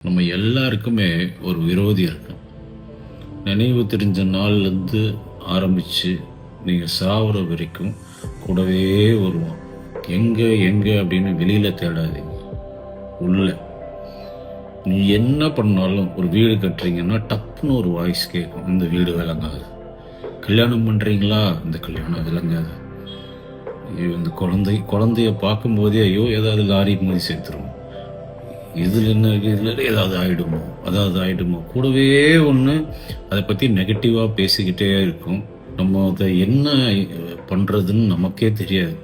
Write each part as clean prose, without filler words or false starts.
நம்ம எல்லாருக்குமே ஒரு விரோதி இருக்கு. நினைவு தெரிஞ்ச நாள்லேருந்து ஆரம்பித்து நீங்கள் சாவுற வரைக்கும் கூடவே வருவோம். எங்கே எங்கே அப்படின்னு வெளியில் தேடாதீங்க. உள்ள நீ என்ன பண்ணாலும் ஒரு வீடு கட்டுறீங்கன்னா டப்புன்னு ஒரு வாய்ஸ் கேட்கும், இந்த வீடு விளங்காது. கல்யாணம் பண்ணுறீங்களா, இந்த கல்யாணம் விளங்காது. இந்த குழந்தைய பார்க்கும்போதே ஐயோ ஏதாவது லாரி மோதி சேர்த்துருவோம், இதில் என்ன இதில் ஏதாவது ஆகிடுமோ கூடவே ஒன்று அதை பற்றி நெகட்டிவாக பேசிக்கிட்டே இருக்கும். நம்ம அதை என்ன பண்ணுறதுன்னு நமக்கே தெரியாது.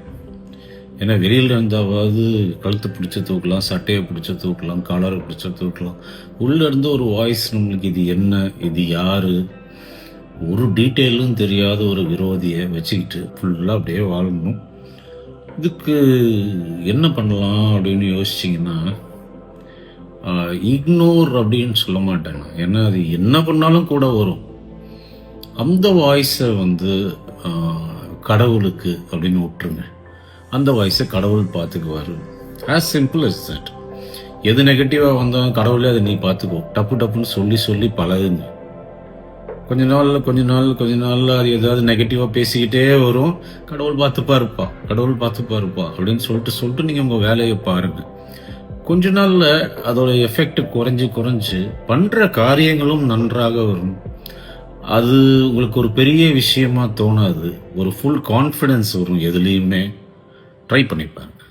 ஏன்னா வெளியில் இருந்தாவது கழுத்தை பிடிச்ச தூக்கலாம், சட்டையை பிடிச்ச தூக்கலாம், காலரை பிடிச்ச தூக்கலாம். உள்ளேருந்து ஒரு வாய்ஸ் நம்மளுக்கு இது என்ன, இது யார், ஒரு டீட்டெயிலும் தெரியாத ஒரு விரோதியை வச்சுக்கிட்டு ஃபுல்லாக அப்படியே வாழணும். இதுக்கு என்ன பண்ணலாம் அப்படின்னு யோசிச்சிங்கன்னா, இக்னோர் அப்படின்னு சொல்ல மாட்டேன் நான். ஏன்னா அது என்ன பண்ணாலும் கூட வரும். அந்த வாய்ஸை கடவுளுக்கு அப்படின்னு விட்டுருங்க. அந்த வாய்ஸை கடவுள் பார்த்துக்குவார். As simple as that. எது நெகட்டிவாக வந்தாலும் கடவுளே அதை நீ பார்த்துக்கோ, டப்புன்னு சொல்லி பழகுங்க. கொஞ்ச நாளில் அது ஏதாவது நெகட்டிவாக பேசிக்கிட்டே வரும். கடவுள் பார்த்துப்பாருப்பா அப்படின்னு சொல்லிட்டு நீங்கள் உங்கள் வேலையை பாருங்கள். கொஞ்ச நாளில் அதோட எஃபெக்ட் குறைஞ்சு பண்ணுற காரியங்களும் நன்றாக வரும். அது உங்களுக்கு ஒரு பெரிய விஷயமா தோணாது. ஒரு ஃபுல் கான்ஃபிடென்ஸ் வரும். எதுலேயுமே ட்ரை பண்ணிப்பாங்க.